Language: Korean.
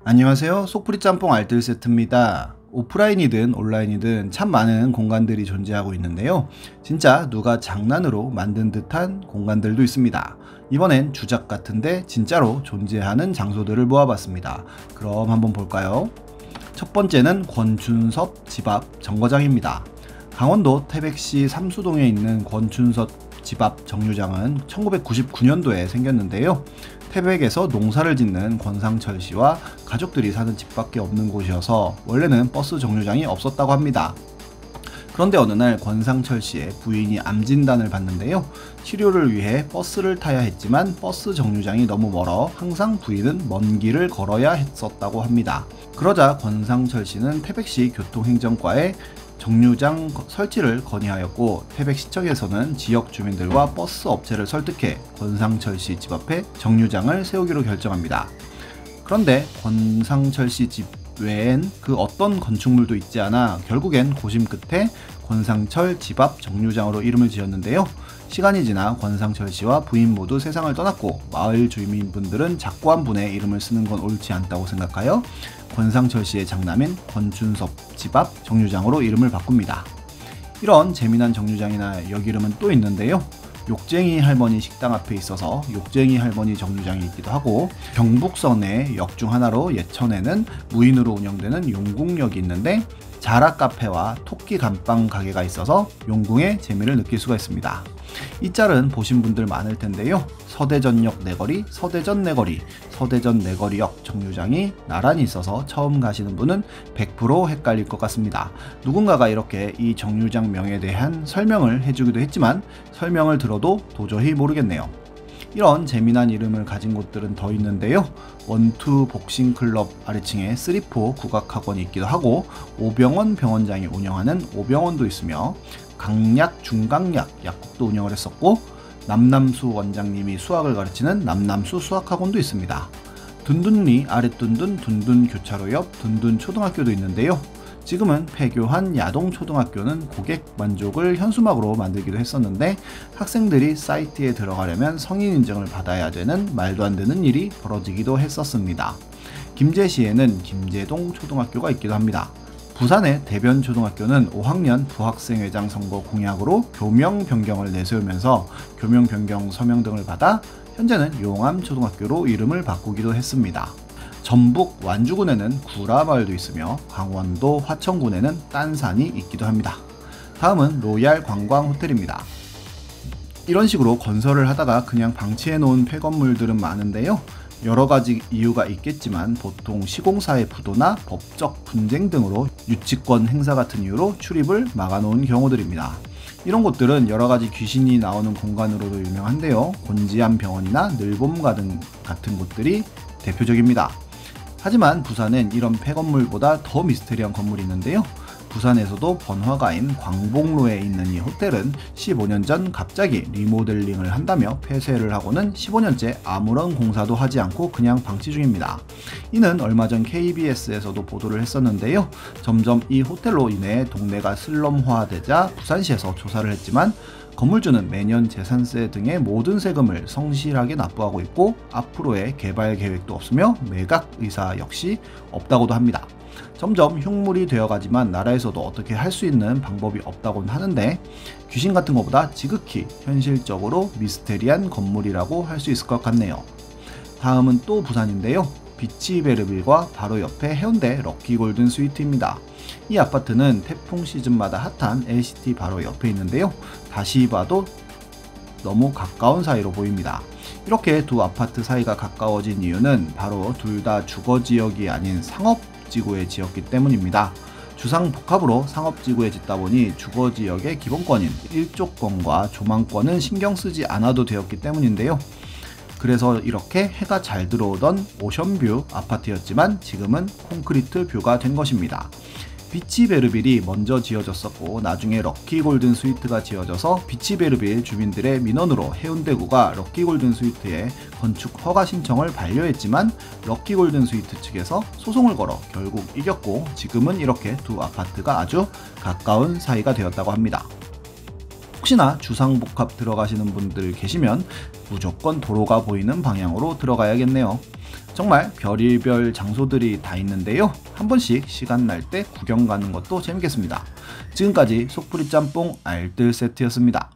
안녕하세요. 속풀이 짬뽕 알뜰 세트입니다. 오프라인이든 온라인이든 참 많은 공간들이 존재하고 있는데요. 진짜 누가 장난으로 만든 듯한 공간들도 있습니다. 이번엔 주작 같은데 진짜로 존재하는 장소들을 모아봤습니다. 그럼 한번 볼까요? 첫 번째는 권춘섭 집 앞 정거장입니다. 강원도 태백시 삼수동에 있는 권춘섭 집 앞 정류장은 1999년도에 생겼는데요. 태백에서 농사를 짓는 권상철 씨와 가족들이 사는 집밖에 없는 곳이어서 원래는 버스 정류장이 없었다고 합니다. 그런데 어느 날 권상철 씨의 부인이 암 진단을 받는데요. 치료를 위해 버스를 타야 했지만 버스 정류장이 너무 멀어 항상 부인은 먼 길을 걸어야 했었다고 합니다. 그러자 권상철 씨는 태백시 교통행정과에 정류장 설치를 건의하였고, 태백시청에서는 지역 주민들과 버스 업체를 설득해 권상철 씨 집 앞에 정류장을 세우기로 결정합니다. 그런데 권상철 씨 집 외엔 그 어떤 건축물도 있지 않아 결국엔 고심 끝에 권상철 집 앞 정류장으로 이름을 지었는데요. 시간이 지나 권상철 씨와 부인 모두 세상을 떠났고, 마을 주민분들은 작고한 분의 이름을 쓰는 건 옳지 않다고 생각하여 권상철 씨의 장남인 권춘섭 집 앞 정류장으로 이름을 바꿉니다. 이런 재미난 정류장이나 역 이름은 또 있는데요. 욕쟁이 할머니 식당 앞에 있어서 욕쟁이 할머니 정류장이 있기도 하고, 경북선의 역 중 하나로 예천에는 무인으로 운영되는 용궁역이 있는데 자라 카페와 토끼 감빵 가게가 있어서 용궁의 재미를 느낄 수가 있습니다. 이 짤은 보신 분들 많을 텐데요. 서대전역 내거리, 서대전 내거리, 서대전 내거리역 정류장이 나란히 있어서 처음 가시는 분은 100% 헷갈릴 것 같습니다. 누군가가 이렇게 이 정류장 명에 대한 설명을 해주기도 했지만 설명을 들어도 도저히 모르겠네요. 이런 재미난 이름을 가진 곳들은 더 있는데요. 원투 복싱클럽 아래층에 3포 국악학원이 있기도 하고, 오병원 병원장이 운영하는 오병원도 있으며 강약 중강약 약국도 운영을 했었고, 남남수 원장님이 수학을 가르치는 남남수 수학학원도 있습니다. 둔둔리 아랫둔둔 둔둔 교차로 옆 둔둔 초등학교도 있는데요. 지금은 폐교한 야동초등학교는 고객 만족을 현수막으로 만들기도 했었는데, 학생들이 사이트에 들어가려면 성인 인증을 받아야 되는 말도 안 되는 일이 벌어지기도 했었습니다. 김제시에는 김제동 초등학교가 있기도 합니다. 부산의 대변초등학교는 5학년 부학생회장 선거 공약으로 교명 변경을 내세우면서 교명 변경 서명 등을 받아 현재는 용암초등학교로 이름을 바꾸기도 했습니다. 전북 완주군에는 구라마을도 있으며 강원도 화천군에는 딴산이 있기도 합니다. 다음은 로얄 관광 호텔입니다. 이런 식으로 건설을 하다가 그냥 방치해 놓은 폐건물들은 많은데요. 여러 가지 이유가 있겠지만 보통 시공사의 부도나 법적 분쟁 등으로 유치권 행사 같은 이유로 출입을 막아놓은 경우들입니다. 이런 곳들은 여러 가지 귀신이 나오는 공간으로도 유명한데요. 곤지암 병원이나 늘봄가든 같은 곳들이 대표적입니다. 하지만 부산엔 이런 폐건물보다 더 미스테리한 건물이 있는데요. 부산에서도 번화가인 광복로에 있는 이 호텔은 15년 전 갑자기 리모델링을 한다며 폐쇄를 하고는 15년째 아무런 공사도 하지 않고 그냥 방치 중입니다. 이는 얼마 전 KBS에서도 보도를 했었는데요. 점점 이 호텔로 인해 동네가 슬럼화되자 부산시에서 조사를 했지만 건물주는 매년 재산세 등의 모든 세금을 성실하게 납부하고 있고, 앞으로의 개발 계획도 없으며 매각 의사 역시 없다고도 합니다. 점점 흉물이 되어가지만 나라에서도 어떻게 할 수 있는 방법이 없다고는 하는데, 귀신 같은 것보다 지극히 현실적으로 미스테리한 건물이라고 할 수 있을 것 같네요. 다음은 또 부산인데요. 비치베르빌과 바로 옆에 해운대 럭키골든 스위트입니다. 이 아파트는 태풍 시즌마다 핫한 LCT 바로 옆에 있는데요. 다시 봐도 너무 가까운 사이로 보입니다. 이렇게 두 아파트 사이가 가까워진 이유는 바로 둘 다 주거지역이 아닌 상업지구에 지었기 때문입니다. 주상복합으로 상업지구에 짓다 보니 주거지역의 기본권인 일조권과 조망권은 신경 쓰지 않아도 되었기 때문인데요. 그래서 이렇게 해가 잘 들어오던 오션뷰 아파트였지만 지금은 콘크리트 뷰가 된 것입니다. 비치베르빌이 먼저 지어졌었고 나중에 럭키골든 스위트가 지어져서 비치베르빌 주민들의 민원으로 해운대구가 럭키골든 스위트에 건축 허가 신청을 반려했지만 럭키골든 스위트 측에서 소송을 걸어 결국 이겼고, 지금은 이렇게 두 아파트가 아주 가까운 사이가 되었다고 합니다. 혹시나 주상복합 들어가시는 분들 계시면 무조건 도로가 보이는 방향으로 들어가야겠네요. 정말 별의별 장소들이 다 있는데요. 한 번씩 시간 날 때 구경 가는 것도 재밌겠습니다. 지금까지 속풀이 짬뽕 알뜰 세트였습니다.